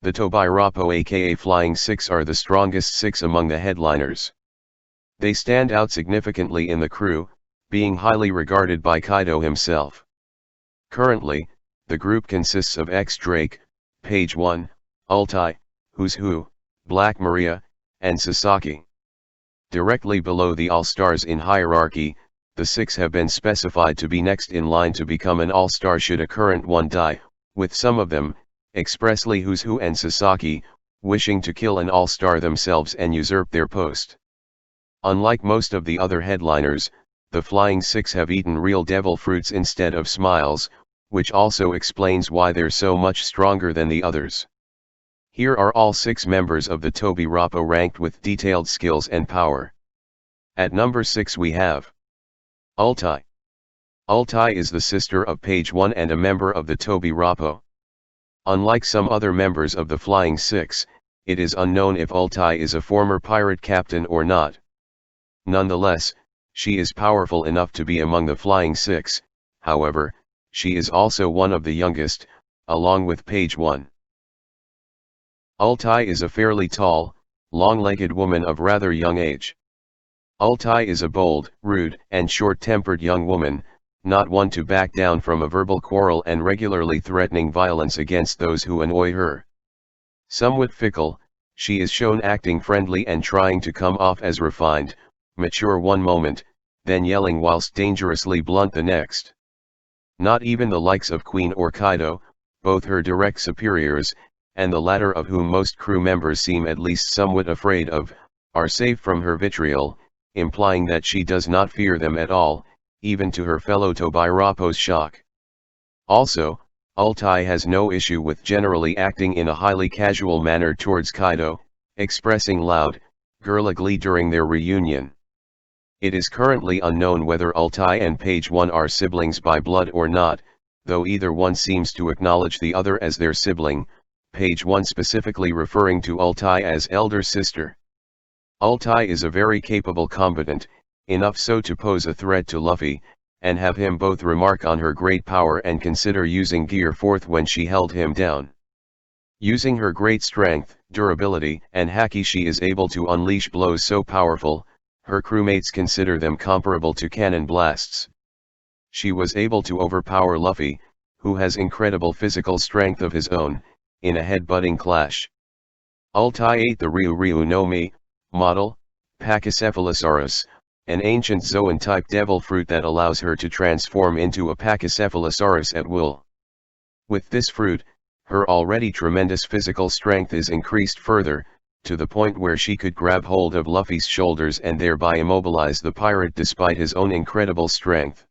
The Tobiroppo aka Flying Six are the strongest six among the headliners. They stand out significantly in the crew, being highly regarded by Kaido himself. Currently, the group consists of X-Drake, Page 1, Ulti, Who's Who, Black Maria, and Sasaki. Directly below the All-Stars in hierarchy, the six have been specified to be next in line to become an All-Star should a current one die, with some of them, expressly Who's Who and Sasaki, wishing to kill an All-Star themselves and usurp their post. Unlike most of the other headliners, the Flying Six have eaten real devil fruits instead of smiles, which also explains why they're so much stronger than the others. Here are all 6 members of the Tobiroppo ranked with detailed skills and power. At number 6 we have Ulti. Ulti is the sister of Page 1 and a member of the Tobiroppo. Unlike some other members of the Flying Six, it is unknown if Ulti is a former pirate captain or not. Nonetheless, she is powerful enough to be among the Flying Six. However, she is also one of the youngest, along with Page 1. Ulti is a fairly tall, long-legged woman of rather young age. Ulti is a bold, rude, and short-tempered young woman, not one to back down from a verbal quarrel and regularly threatening violence against those who annoy her. Somewhat fickle, she is shown acting friendly and trying to come off as refined, mature one moment, then yelling whilst dangerously blunt the next. Not even the likes of Queen or Kaido, both her direct superiors, and the latter of whom most crew members seem at least somewhat afraid of, are safe from her vitriol, implying that she does not fear them at all, even to her fellow Tobiroppo's shock. Also, Ulti has no issue with generally acting in a highly casual manner towards Kaido, expressing loud, girly glee during their reunion. It is currently unknown whether Ulti and Page 1 are siblings by blood or not, though either one seems to acknowledge the other as their sibling, Page 1 specifically referring to Ulti as elder sister. Ulti is a very capable combatant, enough so to pose a threat to Luffy, and have him both remark on her great power and consider using Gear 4th when she held him down. Using her great strength, durability, and haki she is able to unleash blows so powerful, her crewmates consider them comparable to cannon blasts. She was able to overpower Luffy, who has incredible physical strength of his own, in a head-butting clash. Ulti ate the Ryu no Mi model, Pachycephalosaurus, an ancient Zoan-type devil fruit that allows her to transform into a Pachycephalosaurus at will. With this fruit, her already tremendous physical strength is increased further, to the point where she could grab hold of Luffy's shoulders and thereby immobilize the pirate despite his own incredible strength.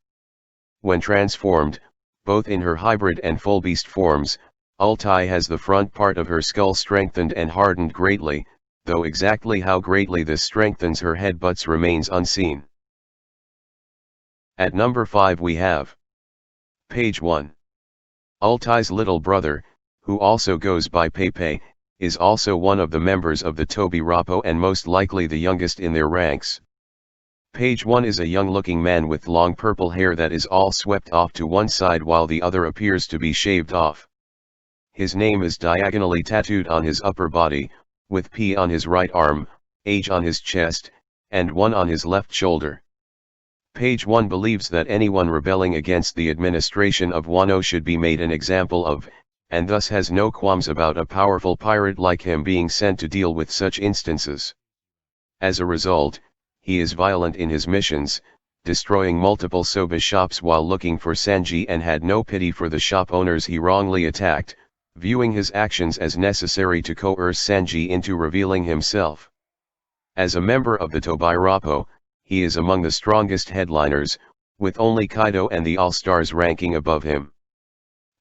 When transformed, both in her hybrid and full beast forms, Ulti has the front part of her skull strengthened and hardened greatly, though exactly how greatly this strengthens her headbutts remains unseen. At number 5 we have Page 1. Ulti's little brother, who also goes by Pepe, is also one of the members of the Tobiroppo and most likely the youngest in their ranks. Page 1 is a young-looking man with long purple hair that is all swept off to one side while the other appears to be shaved off. His name is diagonally tattooed on his upper body, with P on his right arm, H on his chest, and 1 on his left shoulder. Page 1 believes that anyone rebelling against the administration of Wano should be made an example of, and thus has no qualms about a powerful pirate like him being sent to deal with such instances. As a result, he is violent in his missions, destroying multiple soba shops while looking for Sanji and had no pity for the shop owners he wrongly attacked, viewing his actions as necessary to coerce Sanji into revealing himself. As a member of the Tobiroppo, he is among the strongest headliners, with only Kaido and the All-Stars ranking above him.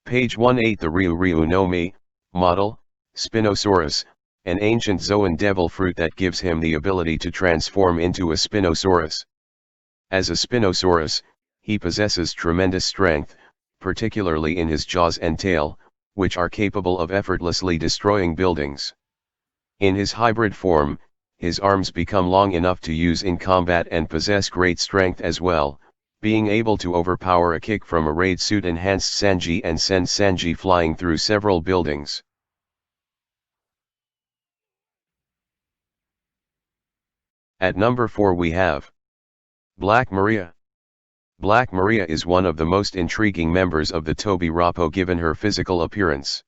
Page 1 ate the Ryu no Mi model, Spinosaurus, an ancient Zoan devil fruit that gives him the ability to transform into a Spinosaurus. As a Spinosaurus, he possesses tremendous strength, particularly in his jaws and tail, which are capable of effortlessly destroying buildings. In his hybrid form, his arms become long enough to use in combat and possess great strength as well, being able to overpower a kick from a raid suit enhanced Sanji and send Sanji flying through several buildings. At number 4 we have Black Maria. Black Maria is one of the most intriguing members of the Tobiroppo given her physical appearance.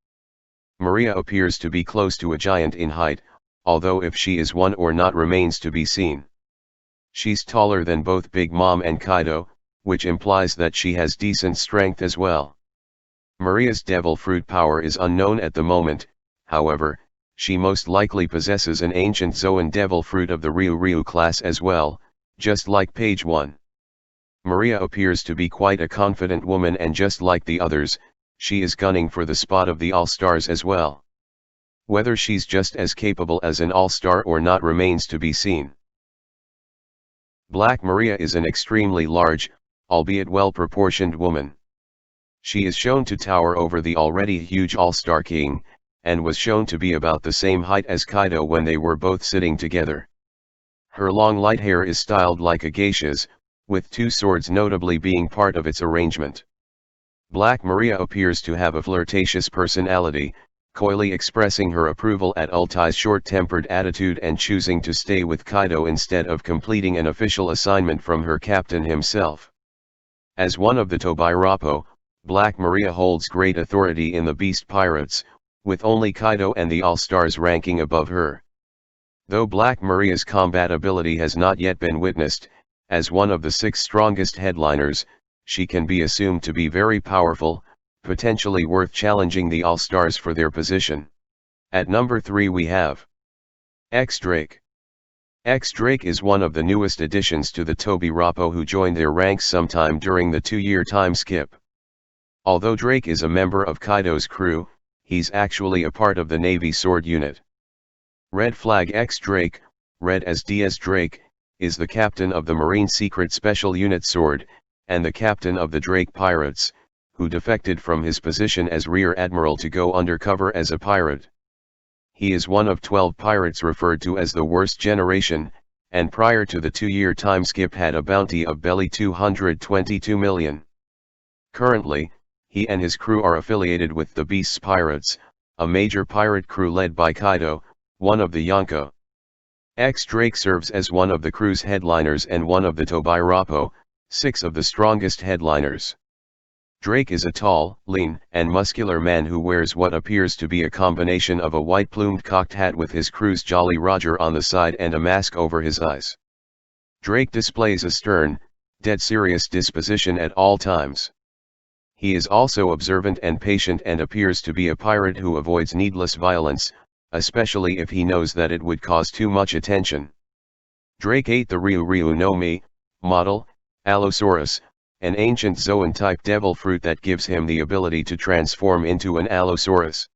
Maria appears to be close to a giant in height, although if she is one or not remains to be seen. She's taller than both Big Mom and Kaido, which implies that she has decent strength as well. Maria's devil fruit power is unknown at the moment, however, she most likely possesses an ancient Zoan devil fruit of the Ryu class as well, just like page 1. Maria appears to be quite a confident woman, and just like the others, she is gunning for the spot of the All-Stars as well. Whether she's just as capable as an All-Star or not remains to be seen. Black Maria is an extremely large, albeit well-proportioned woman. She is shown to tower over the already huge All-Star King, and was shown to be about the same height as Kaido when they were both sitting together. Her long light hair is styled like a geisha's, with 2 swords notably being part of its arrangement. Black Maria appears to have a flirtatious personality, coyly expressing her approval at Ulti's short-tempered attitude and choosing to stay with Kaido instead of completing an official assignment from her captain himself. As one of the Tobiroppo, Black Maria holds great authority in the Beast Pirates, with only Kaido and the All-Stars ranking above her. Though Black Maria's combat ability has not yet been witnessed, as one of the 6 strongest headliners, she can be assumed to be very powerful, potentially worth challenging the All-Stars for their position. At number 3 we have X-Drake. X-Drake is one of the newest additions to the Tobiroppo who joined their ranks sometime during the 2-year time skip. Although Drake is a member of Kaido's crew, he's actually a part of the Navy Sword Unit. Red Flag X-Drake, read as DS Drake, is the captain of the Marine Secret Special Unit Sword, and the captain of the Drake Pirates, who defected from his position as Rear Admiral to go undercover as a pirate. He is one of 12 pirates referred to as the Worst Generation, and prior to the 2-year time skip had a bounty of belly 222 million. Currently, he and his crew are affiliated with the Beast's Pirates, a major pirate crew led by Kaido, one of the Yonko. X-Drake serves as one of the crew's headliners and one of the Tobiroppo, 6 of the strongest headliners. Drake is a tall, lean, and muscular man who wears what appears to be a combination of a white-plumed cocked hat with his crew's Jolly Roger on the side and a mask over his eyes. Drake displays a stern, dead serious disposition at all times. He is also observant and patient and appears to be a pirate who avoids needless violence, especially if he knows that it would cause too much attention. Drake ate the Ryu no Mi model, Allosaurus, an ancient Zoan-type devil fruit that gives him the ability to transform into an Allosaurus.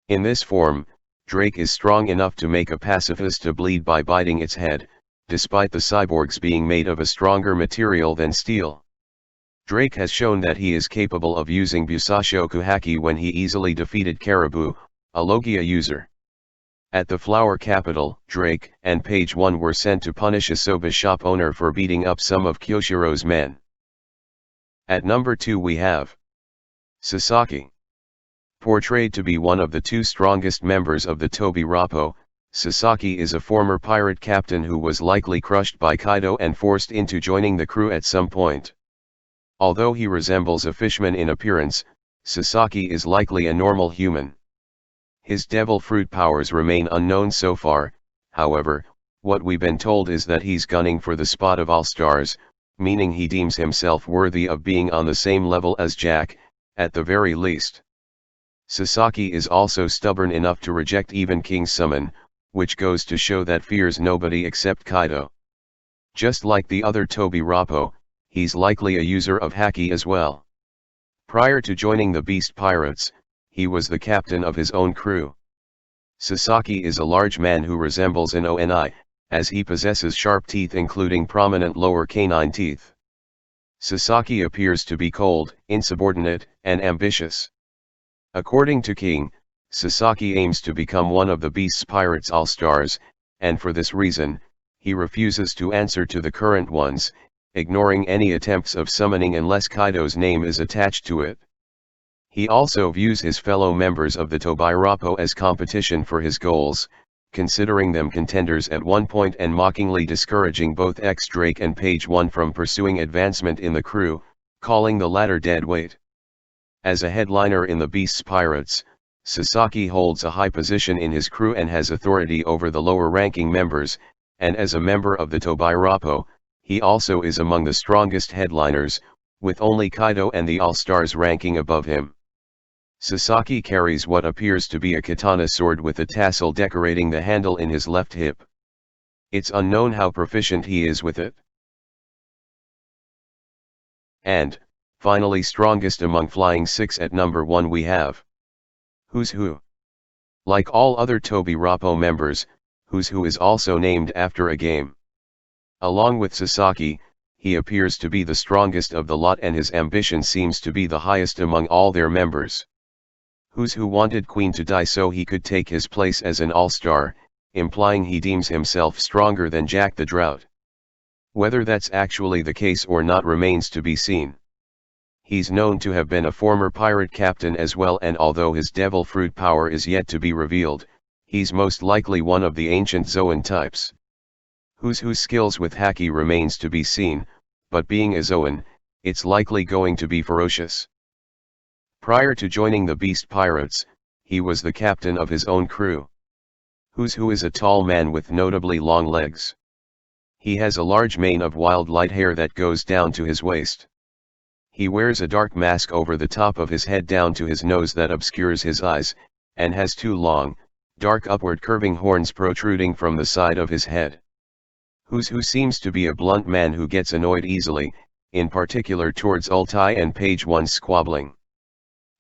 In this form, Drake is strong enough to make a pacifist to bleed by biting its head, despite the cyborgs being made of a stronger material than steel. Drake has shown that he is capable of using Busashoku Haki when he easily defeated Caribou, a Logia user. At the Flower Capital, Drake and Page 1 were sent to punish a soba shop owner for beating up some of Kyoshiro's men. At number 2 we have Sasaki. Portrayed to be one of the 2 strongest members of the Tobiroppo, Sasaki is a former pirate captain who was likely crushed by Kaido and forced into joining the crew at some point. Although he resembles a fishman in appearance, Sasaki is likely a normal human. His devil fruit powers remain unknown so far, however, what we've been told is that he's gunning for the spot of All-Stars, meaning he deems himself worthy of being on the same level as Jack, at the very least. Sasaki is also stubborn enough to reject even King's summon, which goes to show that fears nobody except Kaido. Just like the other Tobiroppo, he's likely a user of Haki as well. Prior to joining the Beast Pirates, he was the captain of his own crew. Sasaki is a large man who resembles an Oni, as he possesses sharp teeth including prominent lower canine teeth. Sasaki appears to be cold, insubordinate, and ambitious. According to King, Sasaki aims to become one of the Beast's Pirates All-Stars, and for this reason, he refuses to answer to the current ones, ignoring any attempts of summoning unless Kaido's name is attached to it. He also views his fellow members of the Tobiroppo as competition for his goals, considering them contenders at one point and mockingly discouraging both X-Drake and Page 1 from pursuing advancement in the crew, calling the latter dead weight. As a headliner in the Beast's Pirates, Sasaki holds a high position in his crew and has authority over the lower-ranking members, and as a member of the Tobiroppo, he also is among the strongest headliners, with only Kaido and the All-Stars ranking above him. Sasaki carries what appears to be a katana sword with a tassel decorating the handle in his left hip. It's unknown how proficient he is with it. And, finally, strongest among Flying Six at number 1 we have Who's Who. Like all other Tobiroppo members, Who's Who is also named after a game. Along with Sasaki, he appears to be the strongest of the lot and his ambition seems to be the highest among all their members. Who's Who wanted Queen to die so he could take his place as an all-star, implying he deems himself stronger than Jack the Drought. Whether that's actually the case or not remains to be seen. He's known to have been a former pirate captain as well, and although his devil fruit power is yet to be revealed, he's most likely one of the ancient Zoan types. Who's Who's skills with Haki remains to be seen, but being a Zoan, it's likely going to be ferocious. Prior to joining the Beast Pirates, he was the captain of his own crew. Who's Who is a tall man with notably long legs. He has a large mane of wild light hair that goes down to his waist. He wears a dark mask over the top of his head down to his nose that obscures his eyes, and has two long, dark upward curving horns protruding from the side of his head. Who's Who seems to be a blunt man who gets annoyed easily, in particular towards Ulti and Page 1's squabbling.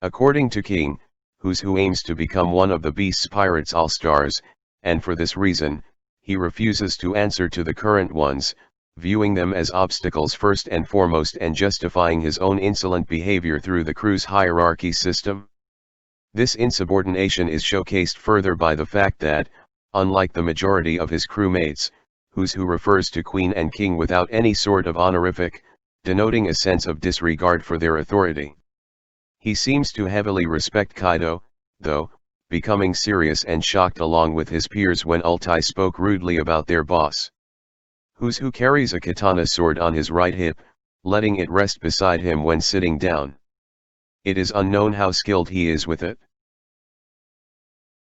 According to King, Who's Who aims to become one of the Beast's Pirates All-Stars, and for this reason, he refuses to answer to the current ones, viewing them as obstacles first and foremost and justifying his own insolent behavior through the crew's hierarchy system. This insubordination is showcased further by the fact that, unlike the majority of his crewmates, Who's Who refers to Queen and King without any sort of honorific, denoting a sense of disregard for their authority. He seems to heavily respect Kaido, though, becoming serious and shocked along with his peers when Ulti spoke rudely about their boss. Who's Who carries a katana sword on his right hip, letting it rest beside him when sitting down. It is unknown how skilled he is with it.